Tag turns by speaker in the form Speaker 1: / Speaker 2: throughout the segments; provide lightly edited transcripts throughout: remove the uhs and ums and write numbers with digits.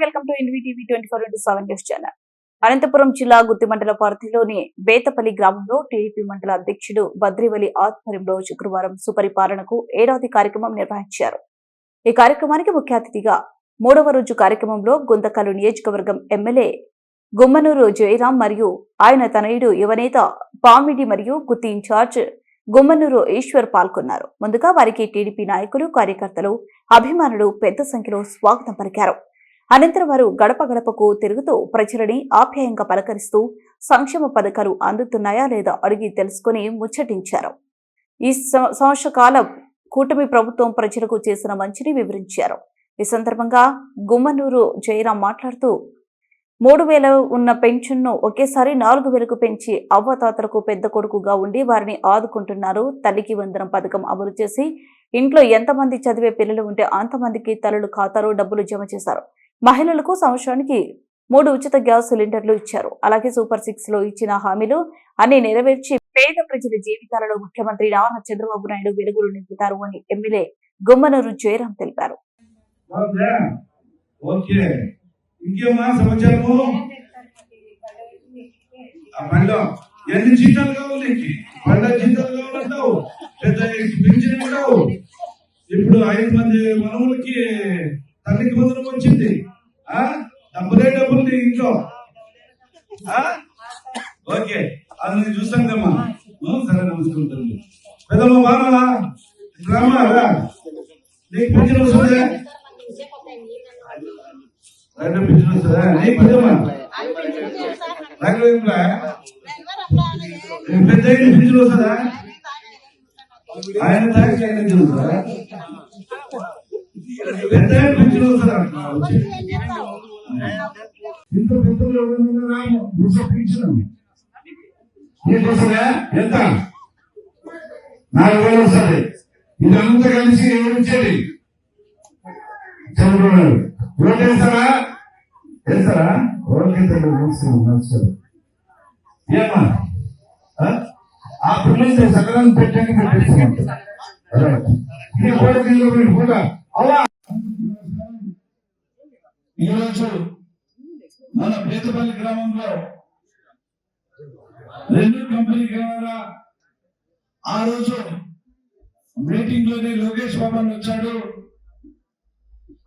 Speaker 1: Welcome to NVTV 24/7 news channel. Anantapuram జిల్లా గుత్తి మండల పరిధిలోని బేతపల్లి గ్రామంలో టీడీపీ మండల అధ్యక్షుడు బద్రివలి ఆధ్వర్యంలో శుక్రవారం సుపరిపాలనకు ఏడాది కార్యక్రమం నిర్వహించారు. ఈ కార్యక్రమానికి ముఖ్య అతిథిగా 3వ రోజు కార్యక్రమంలో గుంతకల్లు నియోజకవర్గం ఎమ్మెల్యే గుమ్మనూరు జయరాం మరియు ఆయన తనయుడు యువనేత పామిడి మరియు గుత్తి ఇన్ఛార్జ్ గుమ్మనూరు ఈశ్వర్ పాల్గొన్నారు. ముందుగా వారికి టీడీపీ నాయకులు, కార్యకర్తలు, అభిమానులు పెద్ద సంఖ్యలో స్వాగతం పలికారు. అనంతరం వారు గడప గడపకు తిరుగుతూ ప్రజలని ఆప్యాయంగా పలకరిస్తూ సంక్షేమ పథకాలు అందుతున్నాయా లేదా అడిగి తెలుసుకుని ముచ్చటించారు. ఈ సంవత్సరకాల కూటమి ప్రభుత్వం ప్రజలకు చేసిన మంచిని వివరించారు. ఈ సందర్భంగా గుమ్మనూరు జయరాం మాట్లాడుతూ 3,000 ఉన్న పెన్షన్ను ఒకేసారి 4,000కు పెంచి అవ్వతాతలకు పెద్ద కొడుకుగా ఉండి వారిని ఆదుకుంటున్నారు. తల్లికి వందనం పథకం అమలు చేసి ఇంట్లో ఎంతమంది చదివే పిల్లలు ఉంటే అంతమందికి తల్లుల ఖాతాలో డబ్బులు జమ చేశారు. మహిళలకు సంవత్సరానికి 3 ఉచిత గ్యాస్ సిలిండర్లు ఇచ్చారు. అలాగే సూపర్ 6 లో ఇచ్చిన హామీలు అన్ని నెరవేర్చి పేద ప్రజల జీవితాలలో ముఖ్యమంత్రి నారా చంద్రబాబు నాయుడు వెలుగులు నింపుతారు అని ఎమ్మెల్యే గుమ్మనూరు జయరాం తెలిపారు.
Speaker 2: ఇప్పుడు 5 మంది మనవులకి తల్లికి వందనం వచ్చింది. డబ్బులు ఇంట్లో. ఓకే, అది నేను చూస్తాను కమ్మా. సరే, నమస్కారం. పెద్దమ్మ బాగా రామారా, నీకు పెన్షన్ వస్తుందా? పెన్షన్ వస్తుందా నీకు? పెద్దమ్మా పెద్ద పెన్షన్ వస్తుందా? ఆయన తాగి ఆయన తెలుస్తుందా? పెద్ద పెన్షన్ వస్తుందా? ఇంత పెద్దలు ఎంత 4,000 వస్తుంది. ఇదంతా కలిసి ఎవరు ఇచ్చేది? చంద్రబాబు నాయుడు. ఓటు వేస్తారా? వేస్తారా? ఓకే, నడుస్తారు. ఏమా ఆ పిల్లలు సకలం పెట్టండి పెట్టేస్తాం. ఈరోజు మన బేతపల్లి గ్రామంలో 2 కంపెనీ ద్వారా ఆ రోజు మీటింగ్ లోనే లోకేష్ బాబు వచ్చాడు.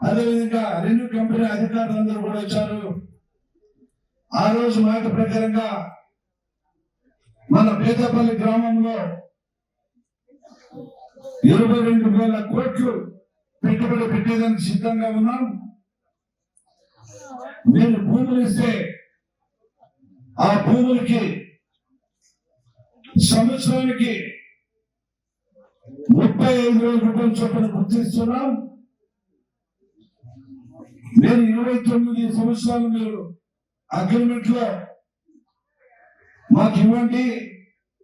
Speaker 2: అదేవిధంగా 2 కంపెనీ అధికారులందరూ కూడా వచ్చారు. ఆ రోజు మాట ప్రకారంగా మన బేతపల్లి గ్రామంలో 22,000 కోట్లు పెట్టుబడి పెట్టేదానికి సిద్ధంగా ఉన్నాం. మీరు భూములు ఇస్తే ఆ భూములకి సంవత్సరానికి 35,000 రూపాయల చొప్పున గుర్తిస్తున్నాం. మీరు 29 సంవత్సరాలు మీరు అగ్రిమెంట్ లో మాకు ఇవ్వండి.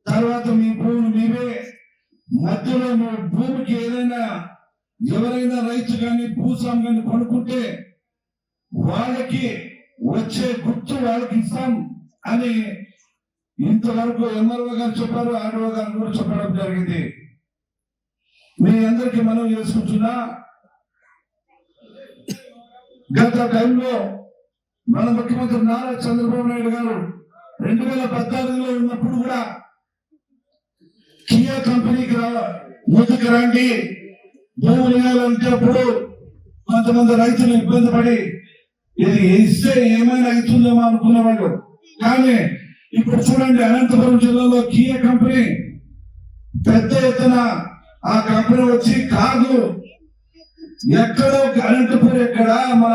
Speaker 2: తర్వాత మీ భూములు మీవే. మధ్యలో మీ భూమికి ఏదైనా ఎవరైనా రైతు కానీ భూస్వామి కానీ కొనుక్కుంటే వాళ్ళకి వచ్చే గుర్తు వాళ్ళకి ఇస్తాం అని ఇంతవరకు ఎంఆర్ఓ గారు చెప్పారు, ఆర్ఓ గారు కూడా చెప్పడం జరిగింది. మీ అందరికీ మనం చేసుకుంటున్నా, గత టైంలో మన ముఖ్యమంత్రి నారా చంద్రబాబు నాయుడు గారు 2014లో ఉన్నప్పుడు కూడా కియా కంపెనీకి ముందుకు రండి భూములు వేయాలంటే అప్పుడు కొంతమంది రైతులు ఇబ్బంది పడి ఇది ఇస్తే ఏమైనా అవుతుందేమో అనుకునేవాళ్ళు. కానీ ఇప్పుడు చూడండి, అనంతపురం జిల్లాలో కియా కంపెనీ పెద్ద ఎత్తున ఆ కంపెనీ వచ్చి కాదు ఎక్కడో అనంతపురం ఎక్కడ మన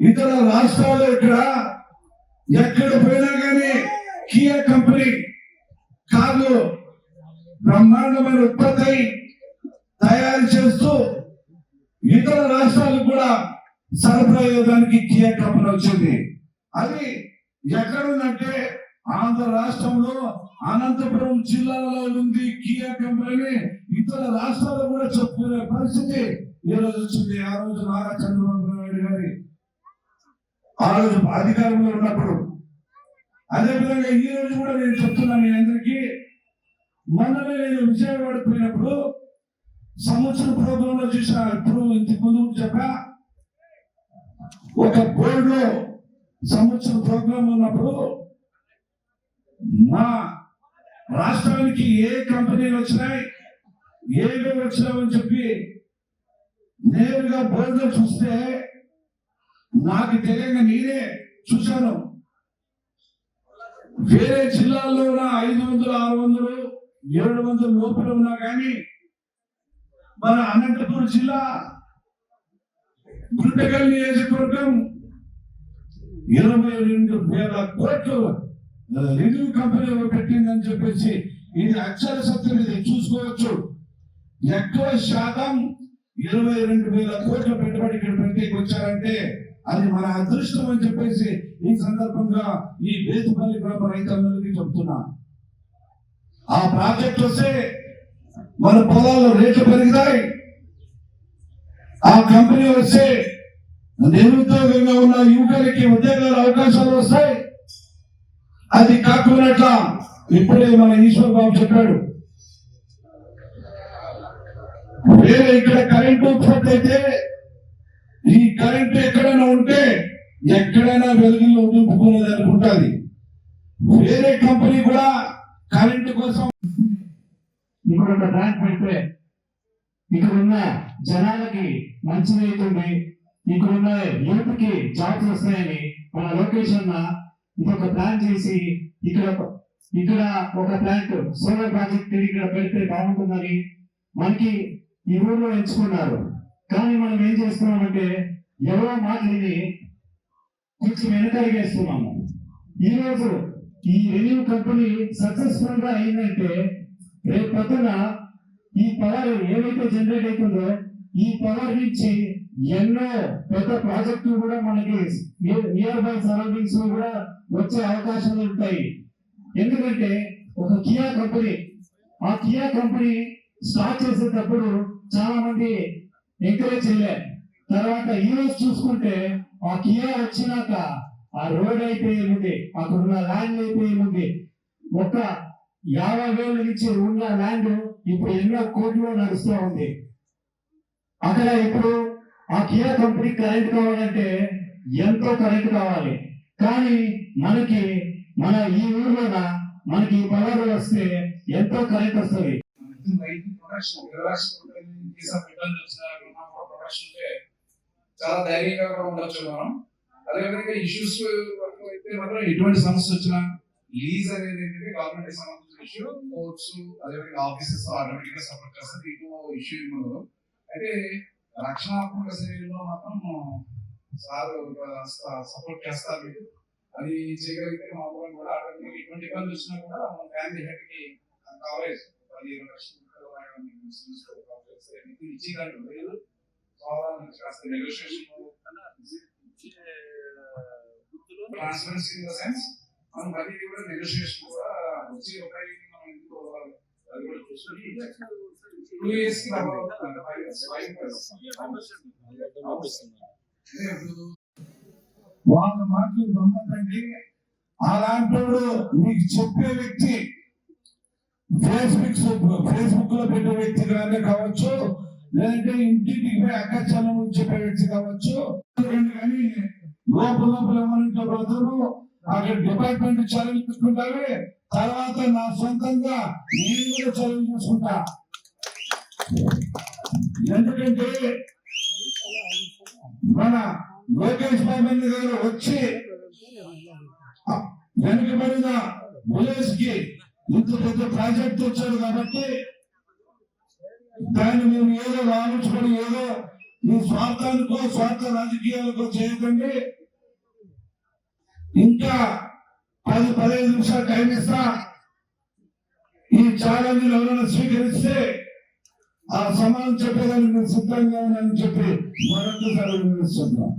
Speaker 2: ఇతర రాష్ట్రాల్లో ఎక్కడ పోయినా కానీ కియా కంపెనీ కాదు బ్రహ్మాండమైన ఉత్పత్తి తయారు చేస్తూ ఇతర రాష్ట్రాలకు కూడా సరఫరా అయ్యేదానికి కియా కంపెనీ వచ్చింది. అది ఎక్కడుందంటే ఆంధ్ర రాష్ట్రంలో అనంతపురం జిల్లాలో ఉంది కియా కంపెనీ. ఇతర రాష్ట్రాలు కూడా చెప్పుకునే పరిస్థితి ఈ రోజు వచ్చింది. ఆ రోజు నారా చంద్రబాబు నాయుడు గారి ఆ రోజు అధికారంలో ఉన్నప్పుడు అదేవిధంగా ఈ రోజు కూడా నేను చెప్తున్నాను మీ అందరికీ, మొన్ననే నేను విజయవాడ పోయినప్పుడు సంవత్సరం ప్రోగ్రామ్ లో చూసిన, ఇప్పుడు ఇంతకు ముందు చెప్పా, ఒక బోర్డు లో సంవత్సరం ప్రోగ్రామ్ ఉన్నప్పుడు మా రాష్ట్రానికి ఏ కంపెనీలు వచ్చినాయి, ఏమేమి వచ్చినామని చెప్పి నేరుగా బోర్డులో చూస్తే నాకు తెలియక నేనే చూశాను. వేరే జిల్లాల్లో ఉన్న 500, 600, 700 లోపల ఉన్నా కానీ మన అనంతపురం జిల్లా గుంటకల్ నియోజకవర్గం 22,000 కోట్లు రెవెన్యూ కంపెనీ పెట్టిందని చెప్పేసి ఇది అక్షర సత్యం, ఇది చూసుకోవచ్చు. ఎక్కువ శాతం 22,000 కోట్ల పెట్టుబడి ఇక్కడ పెట్టి వచ్చారంటే అది మన అదృష్టం అని చెప్పేసి ఈ సందర్భంగా ఈ బేతుపల్లి గ్రామ రైతులందరికీ చెప్తున్నా. ఆ ప్రాజెక్ట్ వస్తే మన పొలాల్లో రేట్లు పెరుగుతాయి. ఆ కంపెనీ వస్తే నిరుద్యోగంగా ఉన్న యువకులకి ఉద్యోగాల అవకాశాలు వస్తాయి. అది కాకుండా ఇప్పుడే మన ఈశ్వర్ బాబు చెప్పాడు, వేరే ఇక్కడ కరెంటు ఉత్పత్తి అయితే ఈ కరెంట్ ఎక్కడైనా ఉంటే ఎక్కడైనా వెలుగులో నింపుకునేదానికి ఉంటుంది. వేరే కంపెనీ కూడా కరెంటు కోసం
Speaker 3: ఇక్కడ ఒక బ్యాంక్ పెడితే ఇక్కడ ఉన్న జనాలకి మంచిది అవుతుంది, ఇక్కడ ఉన్న యూత్కి జాబ్స్ వస్తాయని మన లొకేషన్ ఇదొక ప్లాన్ చేసి ఇక్కడ ఒక ప్లాంట్ సోలార్ ప్రాజెక్ట్ ఇక్కడ పెడితే బాగుంటుందని మనకి ఈ ఊర్లో ఎంచుకున్నారు. కానీ మనం ఏం చేస్తున్నామంటే ఎవరో మాటని కొంచెం వెనకడిగేస్తున్నాము. ఈరోజు ఈ రెన్యూ కంపెనీ సక్సెస్ఫుల్ గా అయిందంటే రేపు పొద్దున ఈ పవర్ ఏదైతే జనరేట్ అవుతుందో ఈ పవర్ నుంచి ఎన్నో పెద్ద ప్రాజెక్టులు కూడా మనకి నియర్ బై సరౌండింగ్స్ లో కూడా వచ్చే అవకాశాలు ఉంటాయి. ఎందుకంటే ఒక కియా కంపెనీ స్టార్ట్ చేసేటప్పుడు చాలా మంది ఎంకరేజ్ చేయలేదు. తర్వాత ఈ రోజు చూసుకుంటే ఆ కియా వచ్చినాక ఆ రోడ్ అయితే ఏముంది, అక్కడ ఉన్న ల్యాండ్ అయితే ఏముంది, ఒక 50,000 నుంచి ఉన్న ల్యాండ్ ఇప్పుడు ఎన్నో కోట్లు నడుస్తూ ఉంది. అక్కడ ఇప్పుడు ఆ కియా కంపెనీ కరెంట్ కావాలంటే ఎంతో కరెంట్ కావాలి. కానీ మన ఈ ఊర్లోన మనకి ఈ పవర్ వస్తే ఎంతో కరెంట్ వస్తుంది.
Speaker 4: చాలా ధైర్యంగా కూడా ఉండొచ్చు మనం. అదేవిధంగా ఇష్యూస్ వరకు అయితే మాత్రం ఎటువంటి సమస్య వచ్చినా లీజ్ అనేది ఏంటంటే గవర్నమెంట్ సంబంధించిన ఇష్యూ, కోర్ట్స్ అదేవిధంగా ఆఫీసెస్ ఆటోమేటిక్ గా సపోర్ట్ చేస్తారు, దీంట్లో ఇష్యూ ఉండదు. అయితే రక్షణాత్మక శైలిలో మాత్రం సార్ సపోర్ట్ చేస్తారు. మీకు అది చేయగలిగితే మామూలుగా కూడా ఆటోమేటిక్ ఎటువంటి ఇబ్బంది వచ్చినా కూడా మన ఫ్యామిలీ హెడ్ కి కవరేజ్ 15 లక్షలు ఇచ్చేదాన్ని లేదు. ట్రాన్స్పరెన్సీ ఇన్ ద సెన్స్ మనం ప్రతి కూడా నెగోషియేషన్ కూడా వచ్చి ఒక మనం ఎందుకు అది కూడా చూసుకొని 2 years కి
Speaker 2: వాళ్ళ మాటలు నమ్మకండి. అలాంటి మీకు చెప్పే వ్యక్తి ఫేస్బుక్ లో పెట్టే వ్యక్తి కానీ కావచ్చు, లేదంటే ఇంటికి పోయి అక్కచలం చెప్పే వ్యక్తి కావచ్చు. కానీ లోపల ఏమనంటే బ్రదరు అక్కడ డిపార్ట్మెంట్ చర్యలు తీసుకుంటావే, తర్వాత నా సొంతంగా నేను కూడా చర్యలు తీసుకుంటా. ఎందుకంటే మన లోకేష్ బాబు గారు వచ్చి వెనుకబడిన విలేజ్ కి ఇంత పెద్ద ప్రాజెక్ట్ వచ్చాడు కాబట్టి దాన్ని మేము ఏదో ఆలోచించుకొని ఏదో మీ స్వార్థానికో స్వార్థ రాజకీయాలకో చేయకండి. ఇంకా 10-15 నిమిషాలు టైం ఇస్తా. ఈ ఛాలెంజ్ ఎవరైనా స్వీకరిస్తే ఆ సమాధానం చెప్పేదానికి నేను సిద్ధంగా ఉన్నానని చెప్పి మరొకసారి వినిపిస్తున్నాను.